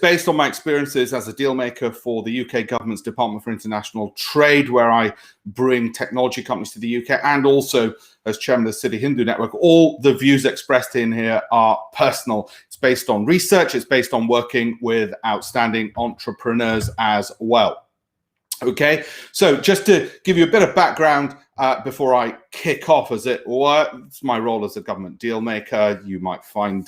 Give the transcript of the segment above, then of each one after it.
based on my experiences as a deal maker for the UK government's Department for International Trade, where I bring technology companies to the UK, and also as chairman of the City Hindu Network. All the views expressed in here are personal. It's based on research. It's based on working with outstanding entrepreneurs as well. Okay, so just to give you a bit of background before I kick off, as it were, it's my role as a government deal maker. You might find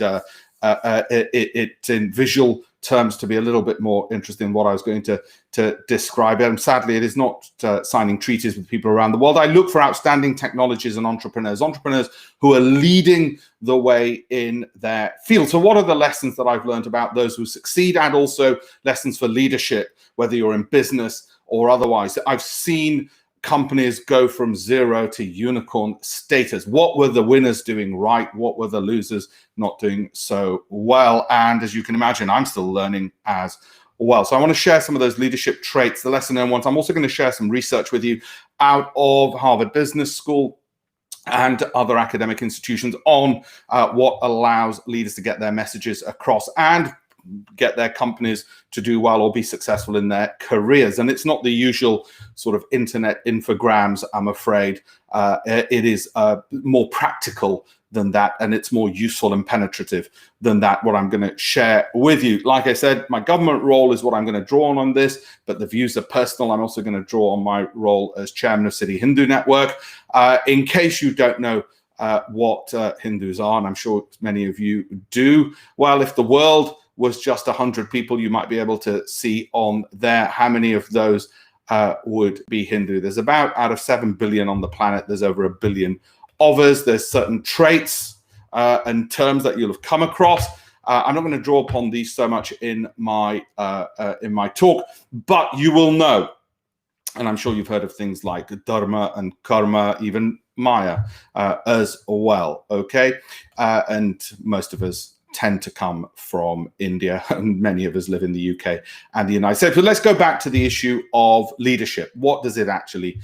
it in visual terms to be a little bit more interesting than what I was going to describe it. And sadly, it is not signing treaties with people around the world. I look for outstanding technologies and entrepreneurs who are leading the way in their field. So what are the lessons that I've learned about those who succeed, and also lessons for leadership, whether you're in business or otherwise? I've seen companies go from zero to unicorn status. What were the winners doing right? What were the losers not doing so well? And as you can imagine, I'm still learning as well. So I want to share some of those leadership traits, the lesser known ones. I'm also going to share some research with you out of Harvard Business School and other academic institutions on what allows leaders to get their messages across and get their companies to do well or be successful in their careers. And it's not the usual sort of internet infograms, I'm afraid. It is more practical than that, and it's more useful and penetrative than that, what I'm going to share with you. Like I said, my government role is what I'm going to draw on this, but the views are personal. I'm also going to draw on my role as chairman of City Hindu Network. In case you don't know what Hindus are, and I'm sure many of you do, well, if the world was just 100 people, you might be able to see on there how many of those would be Hindu. There's about, out of 7 billion on the planet, there's over 1 billion of us. There's certain traits and terms that you'll have come across. I'm not going to draw upon these so much in my talk, but you will know, and I'm sure you've heard of things like dharma and karma, even maya as well, okay? And most of us tend to come from India, and many of us live in the UK and the United States. But let's go back to the issue of leadership. What does it actually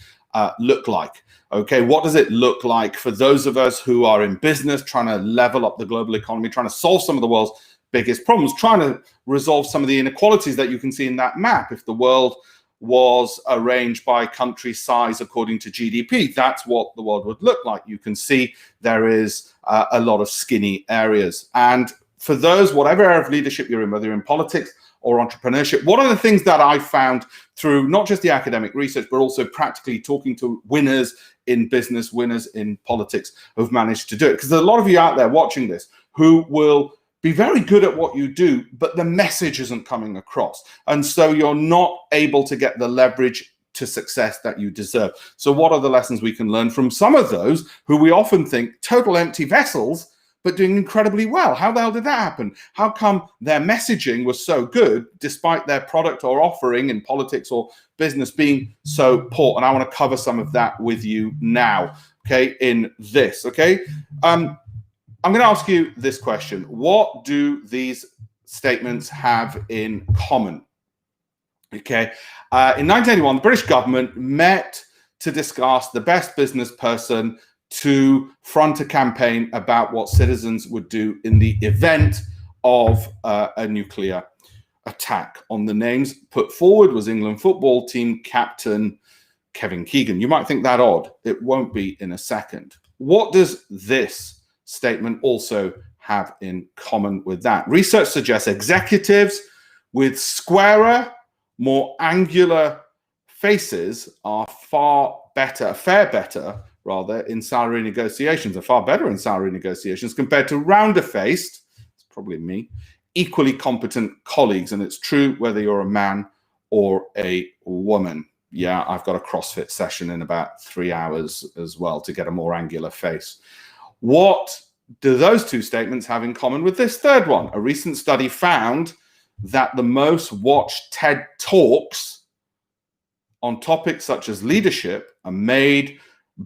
look like? Okay, what does it look like for those of us who are in business, trying to level up the global economy, trying to solve some of the world's biggest problems, trying to resolve some of the inequalities that you can see in that map? If the world was arranged by country size according to GDP, that's what the world would look like. You can see there is a lot of skinny areas. And for those, whatever area of leadership you're in, whether you're in politics or entrepreneurship, one of the things that I found through not just the academic research, but also practically talking to winners in business, winners in politics who've managed to do it, because there's a lot of you out there watching this who will be very good at what you do, but the message isn't coming across. And so you're not able to get the leverage to success that you deserve. So what are the lessons we can learn from some of those who we often think total empty vessels, but doing incredibly well? How the hell did that happen? How come their messaging was so good despite their product or offering in politics or business being so poor? And I want to cover some of that with you now, okay, in this, okay? I'm going to ask you this question. What do these statements have in common? Okay. In 1981, the British government met to discuss the best business person to front a campaign about what citizens would do in the event of a nuclear attack. On the names put forward was England football team captain Kevin Keegan. You might think that odd. It won't be in a second. What does this statement also have in common with that? Research suggests executives with squarer, more angular faces are far better in salary negotiations, are far better in salary negotiations compared to rounder faced, it's probably me, equally competent colleagues. And it's true whether you're a man or a woman. Yeah, I've got a CrossFit session in about 3 hours as well to get a more angular face. What do those two statements have in common with this third one? A recent study found that the most watched TED Talks on topics such as leadership are made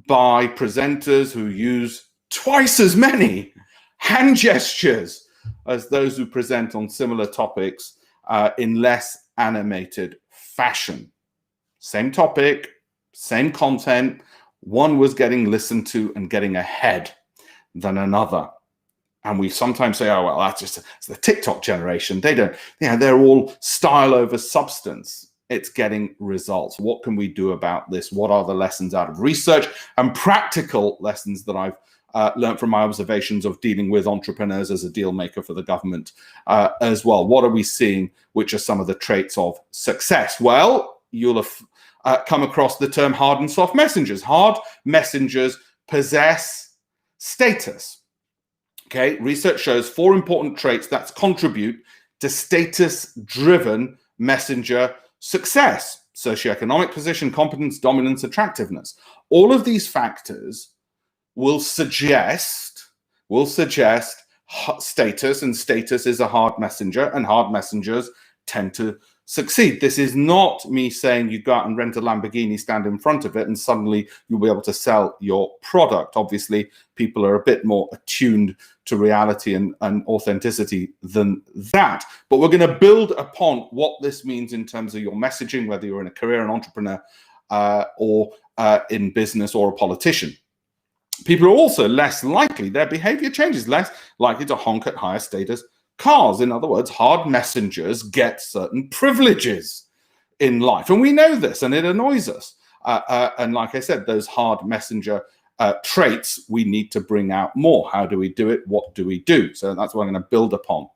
by presenters who use twice as many hand gestures as those who present on similar topics in less animated fashion. Same topic, same content. One was getting listened to and getting ahead than another. And we sometimes say, oh, well, it's the TikTok generation. They don't, they're all style over substance. It's getting results. What can we do about this? What are the lessons out of research and practical lessons that I've learned from my observations of dealing with entrepreneurs as a deal maker for the government as well? What are we seeing, which are some of the traits of success? Well, you'll have come across the term hard and soft messengers. Hard messengers possess status. Okay, research shows 4 important traits that contribute to status-driven messenger success: socioeconomic position, competence, dominance, attractiveness. All of these factors will suggest status, and status is a hard messenger, and hard messengers tend to succeed. This is not me saying you go out and rent a Lamborghini, stand in front of it, and suddenly you'll be able to sell your product. Obviously, people are a bit more attuned to reality and authenticity than that. But we're going to build upon what this means in terms of your messaging, whether you're in a career, an entrepreneur, or in business, or a politician. People are also less likely, their behavior changes, less likely to honk at higher status cars. In other words, hard messengers get certain privileges in life. And we know this, and it annoys us. And like I said, those hard messenger traits, we need to bring out more. How do we do it? What do we do? So that's what I'm going to build upon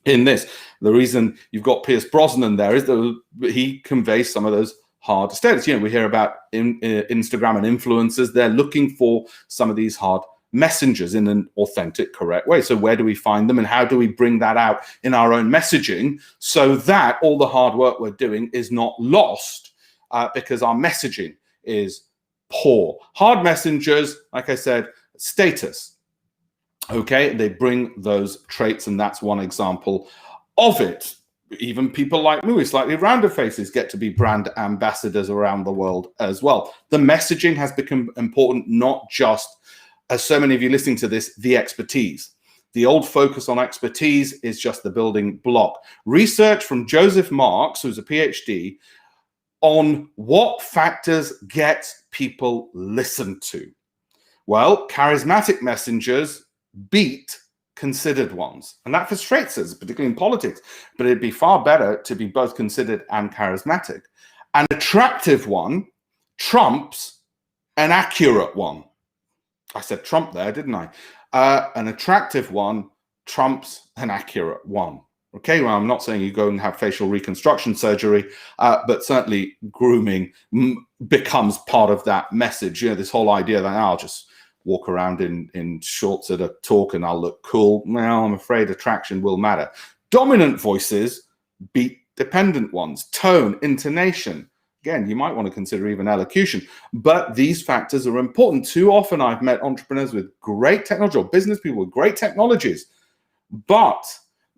in this. The reason you've got Pierce Brosnan there is that he conveys some of those hard status. We hear about Instagram and influencers. They're looking for some of these hard messengers in an authentic, correct way. So where do we find them, and how do we bring that out in our own messaging so that all the hard work we're doing is not lost because our messaging is poor? Hard messengers, like I said, status. Okay, they bring those traits, and that's one example of it. Even people like me, slightly rounder faces, get to be brand ambassadors around the world as well. The messaging has become important, not just, as so many of you listening to this, the expertise. The old focus on expertise is just the building block. Research from Joseph Marks, who's a PhD, on what factors get people listened to. Well, charismatic messengers beat considered ones. And that frustrates us, particularly in politics. But it'd be far better to be both considered and charismatic. An attractive one trumps an accurate one. I said Trump there, didn't I? An attractive one trumps an accurate one. Okay, well, I'm not saying you go and have facial reconstruction surgery, but certainly grooming becomes part of that message. This whole idea that I'll just walk around in shorts at a talk and I'll look cool. Well, I'm afraid attraction will matter. Dominant voices beat dependent ones. Tone, intonation. Again, you might want to consider even elocution, but these factors are important. Too often I've met entrepreneurs with great technology, or business people with great technologies, but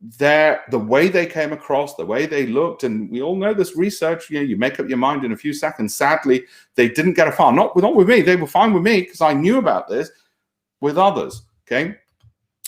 the way they came across, the way they looked, and we all know this research, you make up your mind in a few seconds. Sadly, they didn't get far. Not with me. They were fine with me because I knew about this. With others, okay?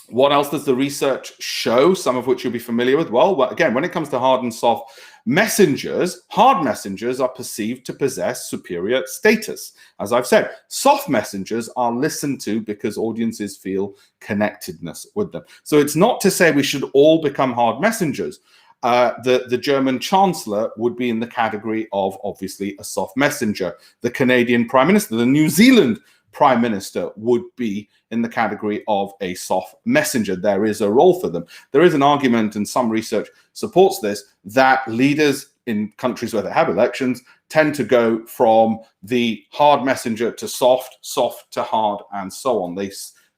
What else does the research show, some of which you'll be familiar with? Well, again, when it comes to hard and soft messengers, hard messengers are perceived to possess superior status. As I've said, soft messengers are listened to because audiences feel connectedness with them. So it's not to say we should all become hard messengers. The German Chancellor would be in the category of, obviously, a soft messenger. The Canadian Prime Minister, the New Zealand Prime Minister would be in the category of a soft messenger. There is a role for them. There is an argument, and some research supports this, that leaders in countries where they have elections tend to go from the hard messenger to soft, soft to hard, and so on. They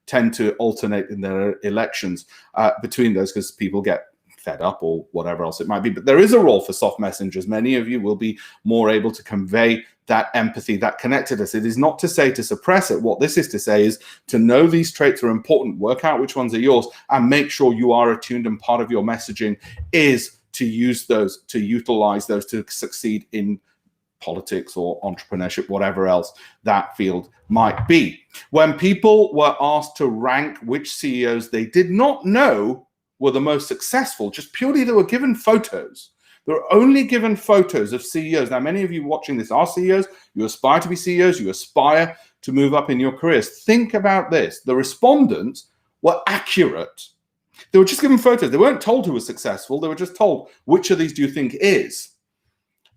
tend to alternate in their elections between those because people get fed up or whatever else it might be. But there is a role for soft messengers. Many of you will be more able to convey that empathy, that connectedness. It is not to say to suppress it. What this is to say is to know these traits are important, work out which ones are yours, and make sure you are attuned, and part of your messaging is to use those, to utilize those to succeed in politics or entrepreneurship, whatever else that field might be. When people were asked to rank which CEOs they did not know were the most successful, just purely they were given photos. They're only given photos of CEOs. Now, many of you watching this are CEOs. You aspire to be CEOs. You aspire to move up in your careers. Think about this. The respondents were accurate. They were just given photos. They weren't told who was successful. They were just told, which of these do you think is?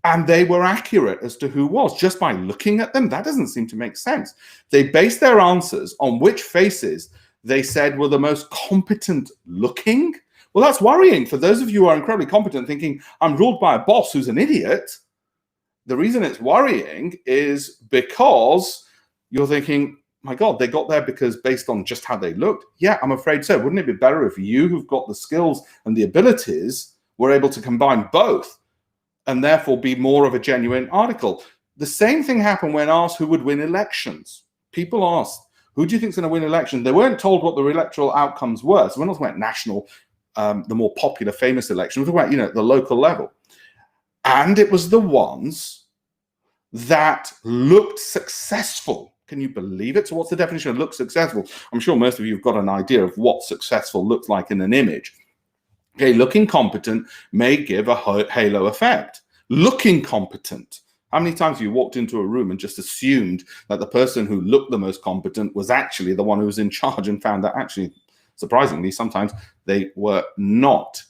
And they were accurate as to who was just by looking at them. That doesn't seem to make sense. They based their answers on which faces they said were the most competent looking. Well, that's worrying for those of you who are incredibly competent thinking, I'm ruled by a boss who's an idiot. The reason it's worrying is because you're thinking, my God, they got there because based on just how they looked. Yeah, I'm afraid so. Wouldn't it be better if you who've got the skills and the abilities were able to combine both and therefore be more of a genuine article? The same thing happened when asked who would win elections. People asked, who do you think is going to win election? They weren't told what the electoral outcomes were. So we're not talking about national, the more popular, famous election. We're talking about, the local level. And it was the ones that looked successful. Can you believe it? So what's the definition of look successful? I'm sure most of you have got an idea of what successful looks like in an image. Okay, looking competent may give a halo effect. Looking competent. How many times have you walked into a room and just assumed that the person who looked the most competent was actually the one who was in charge and found that actually, surprisingly, sometimes they were not?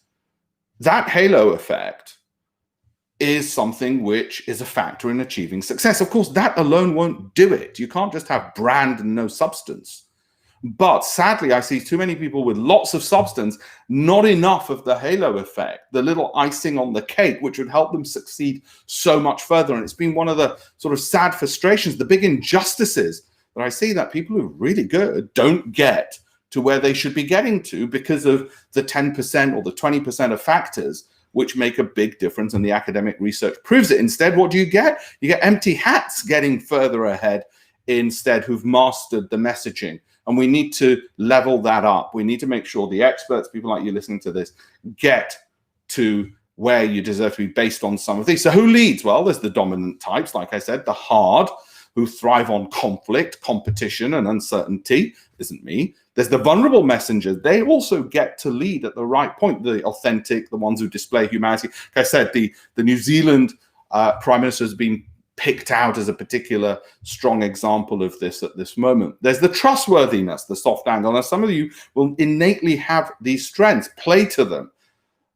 That halo effect is something which is a factor in achieving success. Of course, that alone won't do it. You can't just have brand and no substance. But sadly, I see too many people with lots of substance, not enough of the halo effect, the little icing on the cake, which would help them succeed so much further. And it's been one of the sort of sad frustrations, the big injustices that I see, that people who are really good don't get to where they should be getting to because of the 10% or the 20% of factors which make a big difference, and the academic research proves it. Instead, what do you get? You get empty hats getting further ahead instead, who've mastered the messaging. And we need to level that up. We need to make sure the experts, people like you listening to this, get to where you deserve to be based on some of these. So who leads? Well, there's the dominant types, like I said, the hard, who thrive on conflict, competition, and uncertainty. Isn't me. There's the vulnerable messengers. They also get to lead at the right point. The authentic, the ones who display humanity. Like I said, the New Zealand Prime Minister has been picked out as a particular strong example of this at this moment. There's the trustworthiness, the soft angle. Now, some of you will innately have these strengths. Play to them.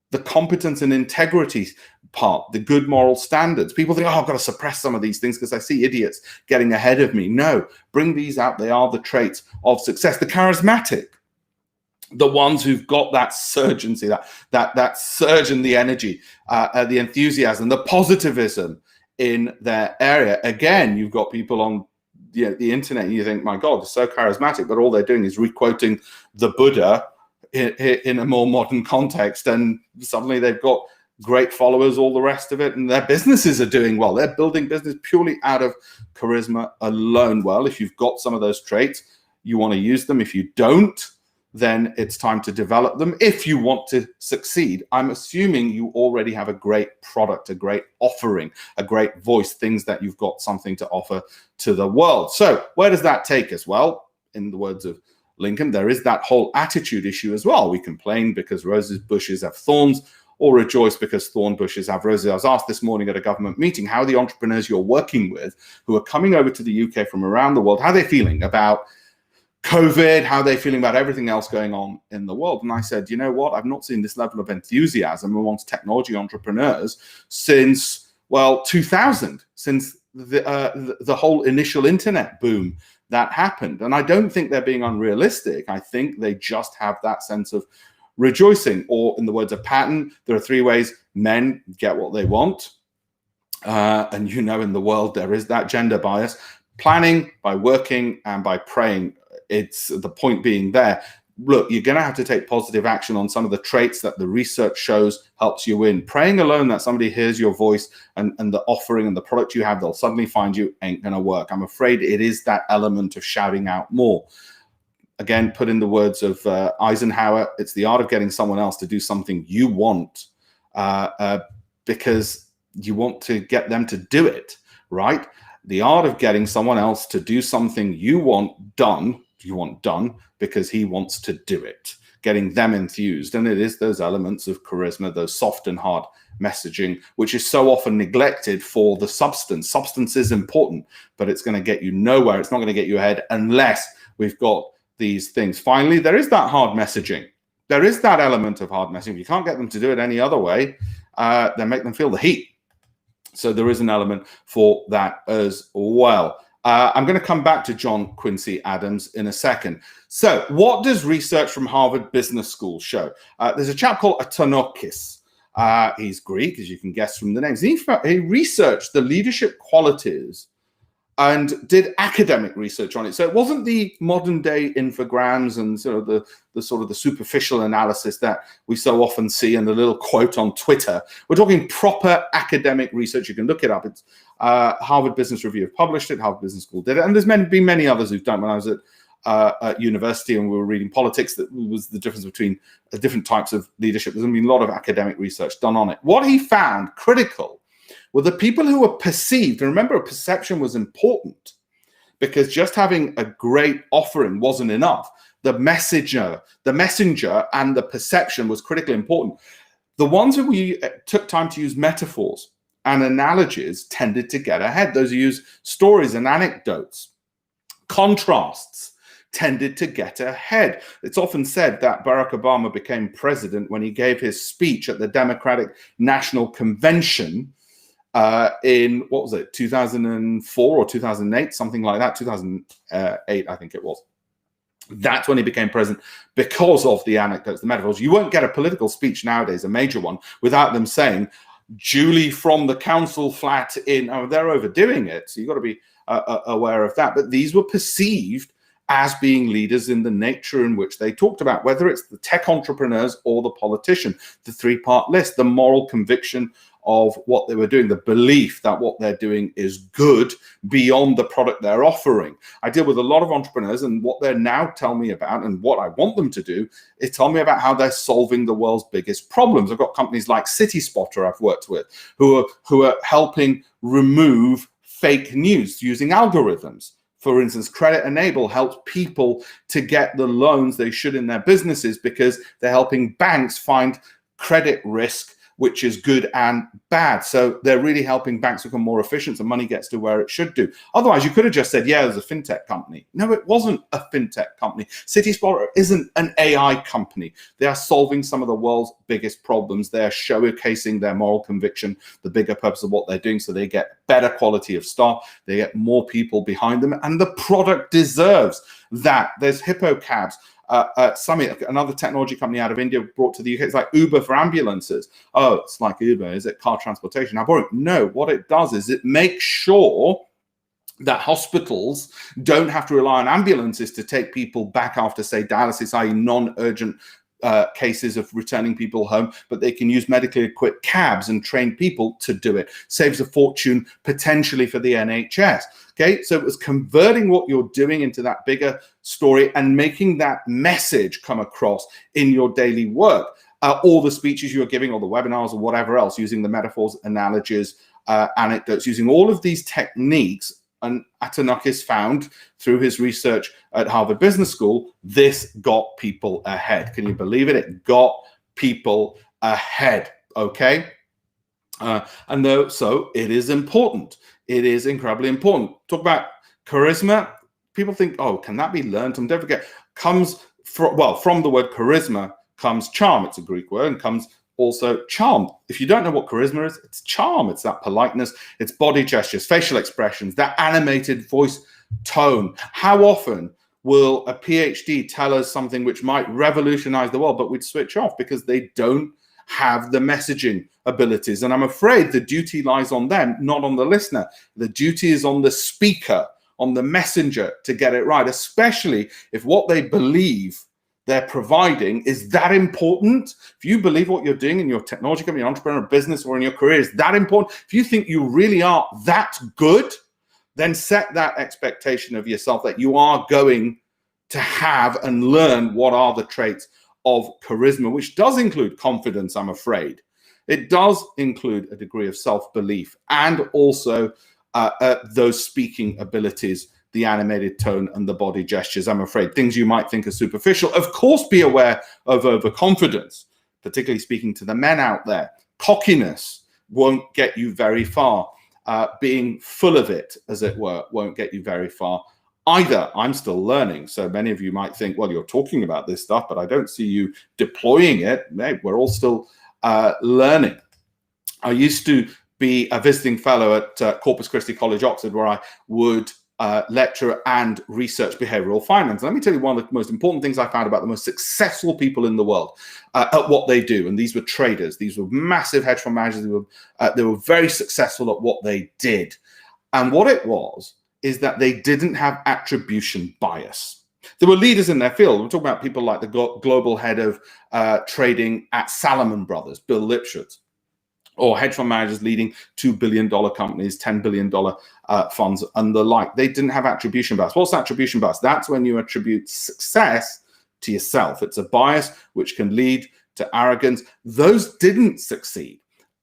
The competence and integrity part, the good moral standards. People think, oh, I've got to suppress some of these things because I see idiots getting ahead of me. No, bring these out. They are the traits of success. The charismatic, the ones who've got that surgency, that surge in the energy, the enthusiasm, the positivism in their area. Again, you've got people on the internet and you think, my God, they're so charismatic, but all they're doing is requoting the Buddha in a more modern context, and suddenly they've got great followers, all the rest of it, and their businesses are doing well. They're building business purely out of charisma alone. Well, if you've got some of those traits, you want to use them. If you don't, then it's time to develop them. If you want to succeed, I'm assuming you already have a great product, a great offering, a great voice, things that you've got something to offer to the world. So where does that take us? Well, in the words of Lincoln, there is that whole attitude issue as well. We complain because roses bushes have thorns, or rejoice because thorn bushes have roses. I was asked this morning at a government meeting how the entrepreneurs you're working with who are coming over to the UK from around the world, how they're feeling about COVID, how they're feeling about everything else going on in the world. And I said, you know what? I've not seen this level of enthusiasm amongst technology entrepreneurs since, well, 2000, since the whole initial internet boom that happened. And I don't think they're being unrealistic. I think they just have that sense of rejoicing, or in the words of Patton, there are three ways men get what they want. And in the world, there is that gender bias. Planning, by working, and by praying. It's the point being there. Look, you're going to have to take positive action on some of the traits that the research shows helps you win. Praying alone that somebody hears your voice and the offering and the product you have, they'll suddenly find you, ain't going to work. I'm afraid it is that element of shouting out more. Again, put in the words of Eisenhower, it's the art of getting someone else to do something you want because you want to get them to do it, right? The art of getting someone else to do something you want done because he wants to do it, getting them enthused. And it is those elements of charisma, those soft and hard messaging, which is so often neglected for the substance. Substance is important, but it's going to get you nowhere. It's not going to get you ahead unless we've got these things. Finally, there is that hard messaging. There is that element of hard messaging. If you can't get them to do it any other way, then make them feel the heat. So there is an element for that as well. I'm going to come back to John Quincy Adams in a second. So what does research from Harvard Business School show? There's a chap called Autonomy. He's Greek, as you can guess from the names. He researched the leadership qualities and did academic research on it. So it wasn't the modern day infograms and sort of the superficial analysis that we so often see in the little quote on Twitter. We're talking proper academic research. You can look it up. It's Harvard Business Review have published it. Harvard Business School did it. And there's been many others who've done it. When I was at university and we were reading politics, that was the difference between different types of leadership. There's been a lot of academic research done on it. What he found critical were the people who were perceived, and remember, perception was important because just having a great offering wasn't enough. The messenger, and the perception was critically important. The ones who we took time to use metaphors and analogies tended to get ahead. Those who use stories and anecdotes, contrasts, tended to get ahead. It's often said that Barack Obama became president when he gave his speech at the Democratic National Convention in, what was it, 2004 or 2008, something like that, 2008, I think it was. That's when he became president, because of the anecdotes, the metaphors. You won't get a political speech nowadays, a major one, without them saying, Julie from the council flat in, oh, they're overdoing it. So you've got to be aware of that. But these were perceived as being leaders in the nature in which they talked about, whether it's the tech entrepreneurs or the politician. The three-part list, the moral conviction of what they were doing, the belief that what they're doing is good beyond the product they're offering. I deal with a lot of entrepreneurs, and what they're now telling me about, and what I want them to do, is tell me about how they're solving the world's biggest problems. I've got companies like CitySpotter I've worked with who are helping remove fake news using algorithms. For instance, Credit Enable helps people to get the loans they should in their businesses because they're helping banks find credit risk, which is good and bad. So they're really helping banks become more efficient so money gets to where it should do. Otherwise, you could have just said, yeah, there's a fintech company. No, it wasn't a fintech company. CitySpotter isn't an AI company. They are solving some of the world's biggest problems. They're showcasing their moral conviction, the bigger purpose of what they're doing, so they get better quality of staff, they get more people behind them, and the product deserves that. There's Hippo Cabs. Summit, another technology company out of India, brought to the UK. It's like Uber for ambulances. Oh, it's like Uber. Is it car transportation? I bought it. No, what it does is it makes sure that hospitals don't have to rely on ambulances to take people back after, say, dialysis, i.e. non-urgent cases of returning people home, but they can use medically equipped cabs and train people to do it. Saves a fortune potentially for the NHS. Okay, so it was converting what you're doing into that bigger story and making that message come across in your daily work. All the speeches you're giving, or the webinars, or whatever else, using the metaphors, analogies, anecdotes, using all of these techniques. And Atanakis found through his research at Harvard Business School, this got people ahead. Can you believe it? It got people ahead, okay? So it is important. It is incredibly important. Talk about charisma. People think, oh, can that be learned? And don't forget, comes from the word charisma comes charm. It's a Greek word, and comes also charm. If you don't know what charisma is, it's charm. It's that politeness, it's body gestures, facial expressions, that animated voice tone. How often will a PhD tell us something which might revolutionize the world, but we'd switch off because they don't have the messaging abilities? And I'm afraid the duty lies on them, not on the listener. The duty is on the speaker, on the messenger, to get it right, especially if what they believe they're providing is that important. If you believe what you're doing in your technology company, entrepreneur, business, or in your career is that important, if you think you really are that good, then set that expectation of yourself that you are going to have and learn what are the traits of charisma, which does include confidence, I'm afraid. It does include a degree of self-belief and also those speaking abilities, the animated tone and the body gestures. I'm afraid things you might think are superficial. Of course, be aware of overconfidence, particularly speaking to the men out there. Cockiness won't get you very far. Being full of it, as it were, won't get you very far Either I'm still learning. So many of you might think, well, you're talking about this stuff, but I don't see you deploying it. Hey, we're all still learning. I used to be a visiting fellow at Corpus Christi College, Oxford, where I would lecture and research behavioral finance. And let me tell you one of the most important things I found about the most successful people in the world at what they do. And these were traders. These were massive hedge fund managers. They were very successful at what they did. And what it was is that they didn't have attribution bias. There were leaders in their field. We're talking about people like the global head of trading at Salomon Brothers, Bill Lipschutz, or hedge fund managers leading $2 billion companies, $10 billion funds, and the like. They didn't have attribution bias. What's attribution bias? That's when you attribute success to yourself. It's a bias which can lead to arrogance. Those didn't succeed.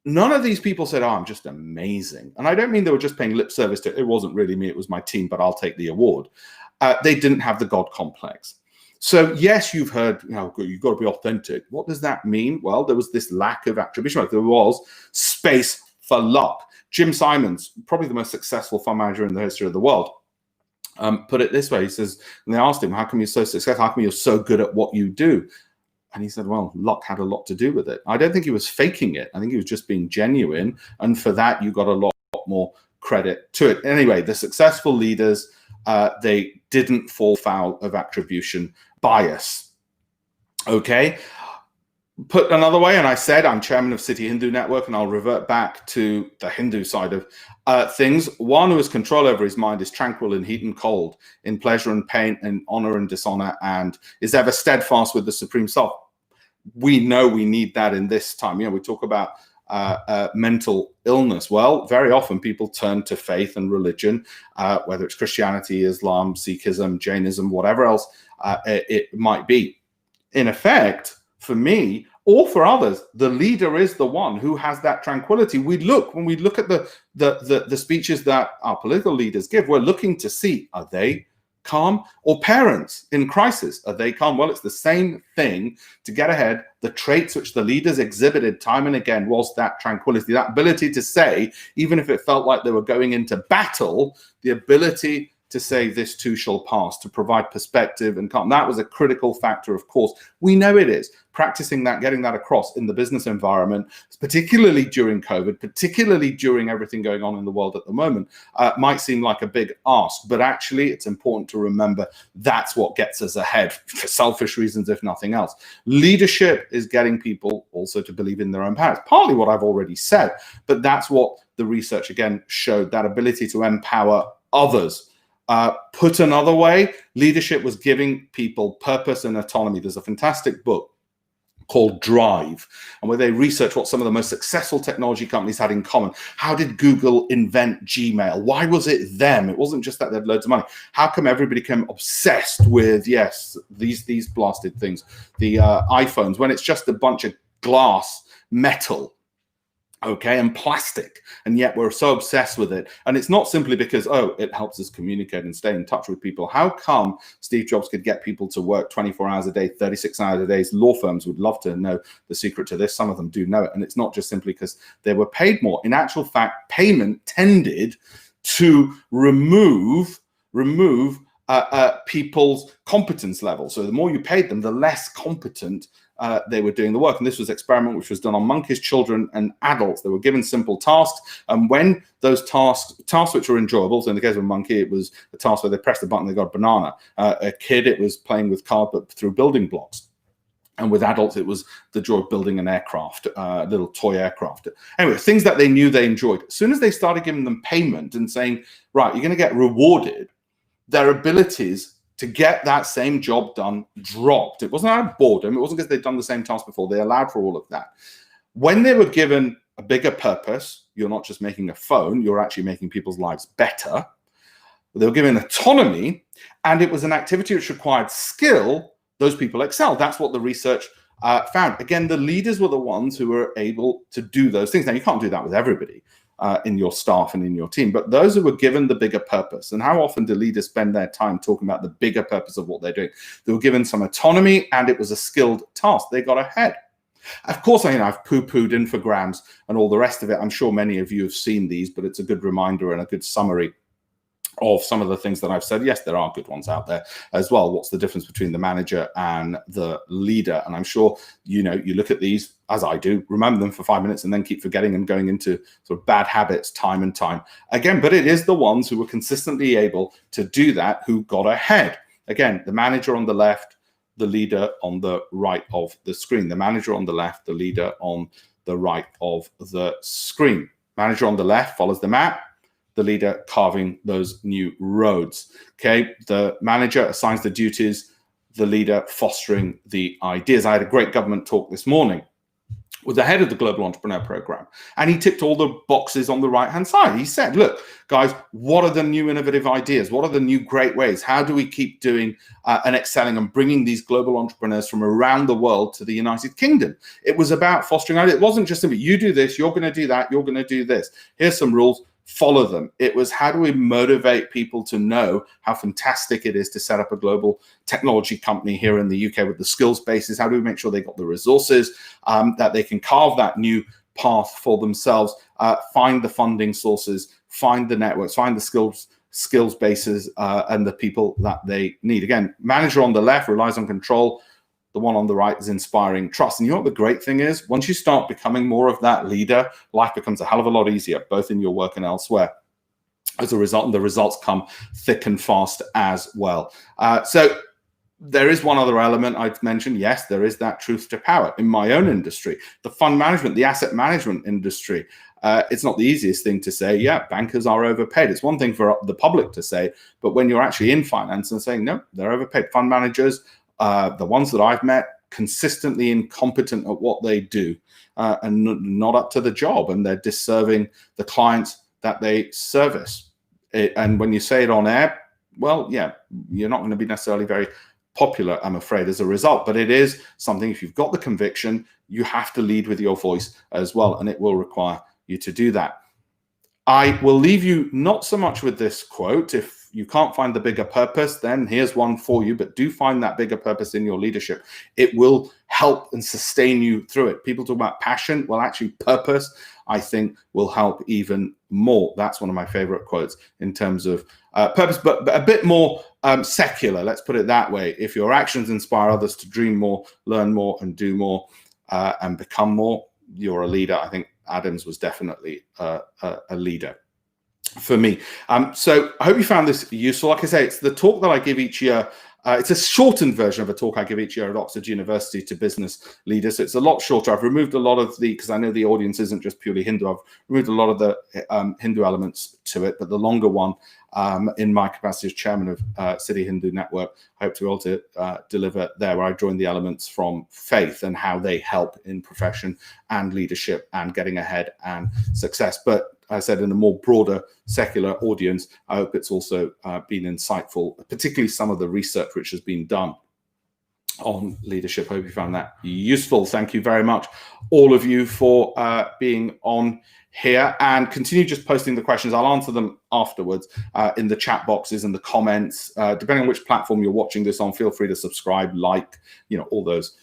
None of these people said, oh, I'm just amazing. And I don't mean they were just paying lip service to it. It wasn't really me, it was my team, but I'll take the award. They didn't have the God complex. So yes, you've heard, you've got to be authentic. What does that mean? Well, there was this lack of attribution. There was space for luck. Jim Simons, probably the most successful fund manager in the history of the world, put it this way. He says, and they asked him, how come you're so successful? How come you're so good at what you do? And he said, well, luck had a lot to do with it. I don't think he was faking it. I think he was just being genuine. And for that, you got a lot more credit to it. Anyway, the successful leaders, they didn't fall foul of attribution bias. Okay. Put another way, and I said I'm chairman of City Hindu Network, and I'll revert back to the Hindu side of things. One who has control over his mind is tranquil in heat and cold, in pleasure and pain, in honor and dishonor, and is ever steadfast with the supreme self. We know we need that in this time. We talk about mental illness. Well, very often people turn to faith and religion, whether it's Christianity, Islam, Sikhism, Jainism, whatever else it might be. In effect, for me or for others, the leader is the one who has that tranquility. When we look at the speeches that our political leaders give, we're looking to see, are they calm? Or parents in crisis, are they calm? Well, it's the same thing to get ahead. The traits which the leaders exhibited time and again was that tranquility, that ability to say, even if it felt like they were going into battle, the ability to say this too shall pass, to provide perspective and calm. That was a critical factor, of course. We know it is. Practicing that, getting that across in the business environment, particularly during COVID, particularly during everything going on in the world at the moment, might seem like a big ask, but actually it's important to remember that's what gets us ahead for selfish reasons, if nothing else. Leadership is getting people also to believe in their own power. It's partly what I've already said, but that's what the research again showed, that ability to empower others. Put another way, leadership was giving people purpose and autonomy. There's a fantastic book called Drive, and where they research what some of the most successful technology companies had in common. How did Google invent Gmail? Why was it them? It wasn't just that they had loads of money. How come everybody became obsessed with, yes, these blasted things, the iPhones, when it's just a bunch of glass, metal, okay, and plastic, and yet we're so obsessed with it. And it's not simply because, oh, it helps us communicate and stay in touch with people. How come Steve Jobs could get people to work 24 hours a day, 36 hours a day? Law firms would love to know the secret to this. Some of them do know it. And it's not just simply because they were paid more. In actual fact, payment tended to remove people's competence level. So the more you paid them, the less competent they were doing the work. And this was an experiment which was done on monkeys, children, and adults. They were given simple tasks. And when those tasks which were enjoyable, so in the case of a monkey, it was a task where they pressed a button, they got a banana. A kid, it was playing with card, but through building blocks. And with adults, it was the joy of building an aircraft, a little toy aircraft. Anyway, things that they knew they enjoyed. As soon as they started giving them payment and saying, right, you're going to get rewarded, their abilities to get that same job done dropped. It wasn't out of boredom. It wasn't because they'd done the same task before. They allowed for all of that. When they were given a bigger purpose, you're not just making a phone, you're actually making people's lives better. They were given autonomy, and it was an activity which required skill. Those people excelled. That's what the research found. Again, the leaders were the ones who were able to do those things. Now, you can't do that with everybody in your staff and in your team, but those who were given the bigger purpose. And how often do leaders spend their time talking about the bigger purpose of what they're doing? They were given some autonomy, and it was a skilled task. They got ahead. Of course, I've poo-pooed infograms and all the rest of it. I'm sure many of you have seen these, but it's a good reminder and a good summary of some of the things that I've said. Yes, there are good ones out there as well. What's the difference between the manager and the leader? And I'm sure, you look at these, as I do, remember them for 5 minutes and then keep forgetting and going into sort of bad habits time and time again. But it is the ones who were consistently able to do that who got ahead. Again, the manager on the left, the leader on the right of the screen. The manager on the left, the leader on the right of the screen. Manager on the left follows the map, the leader carving those new roads. Okay, the manager assigns the duties, the leader fostering the ideas. I had a great government talk this morning with the head of the Global Entrepreneur Program, and he ticked all the boxes on the right-hand side. He said, look, guys, what are the new innovative ideas? What are the new great ways? How do we keep doing and excelling and bringing these global entrepreneurs from around the world to the United Kingdom? It was about fostering ideas. It wasn't just simply, you do this, you're going to do that, you're going to do this. Here's some rules. Follow them. It was, how do we motivate people to know how fantastic it is to set up a global technology company here in the UK with the skills bases? How do we make sure they got the resources, that they can carve that new path for themselves, find the funding sources, find the networks, find the skills bases, and the people that they need. Again, manager on the left relies on control. The one on the right is inspiring trust. And you know what the great thing is? Once you start becoming more of that leader, life becomes a hell of a lot easier, both in your work and elsewhere. As a result, and the results come thick and fast as well. So there is one other element I'd mentioned. Yes, there is that truth to power in my own industry, the fund management, the asset management industry. It's not the easiest thing to say, yeah, bankers are overpaid. It's one thing for the public to say, but when you're actually in finance and saying, no, they're overpaid. Fund managers, the ones that I've met, consistently incompetent at what they do and not up to the job, and they're disserving the clients that they service. And when you say it on air, well, yeah, you're not going to be necessarily very popular, I'm afraid, as a result. But it is something, if you've got the conviction, you have to lead with your voice as well, and it will require you to do that. I will leave you not so much with this quote. If you can't find the bigger purpose, then here's one for you, but do find that bigger purpose in your leadership. It will help and sustain you through it. People talk about passion. Well, actually, purpose, I think, will help even more. That's one of my favorite quotes in terms of purpose, but a bit more secular, let's put it that way. If your actions inspire others to dream more, learn more, and do more, and become more, you're a leader. I think Adams was definitely a leader for me. So I hope you found this useful. Like I say, it's the talk that I give each year. It's a shortened version of a talk I give each year at Oxford University to business leaders. So it's a lot shorter. I've removed a lot of because I know the audience isn't just purely Hindu. I've removed a lot of the Hindu elements to it, but the longer one, in my capacity as chairman of City Hindu Network, I hope to be able to deliver there, where I join the elements from faith and how they help in profession and leadership and getting ahead and success. But I said, in a more broader secular audience, I hope it's also been insightful, particularly some of the research which has been done on leadership. I hope you found that useful. Thank you very much, all of you, for being on here, and continue just posting the questions. I'll answer them afterwards in the chat boxes and the comments. Depending on which platform you're watching this on, feel free to subscribe, like, all those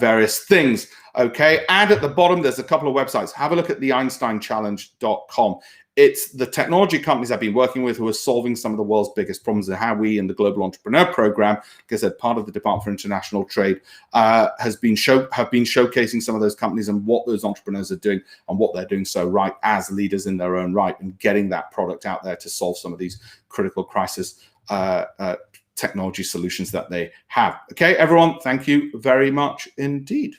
various things. Okay, and at the bottom there's a couple of websites. Have a look at the EinsteinChallenge.com. It's the technology companies I've been working with who are solving some of the world's biggest problems, and how we in the Global Entrepreneur Program, like I said, part of the Department for International Trade, have been showcasing some of those companies and what those entrepreneurs are doing and what they're doing so right as leaders in their own right, and getting that product out there to solve some of these critical crisis technology solutions that they have. Okay, everyone, thank you very much indeed.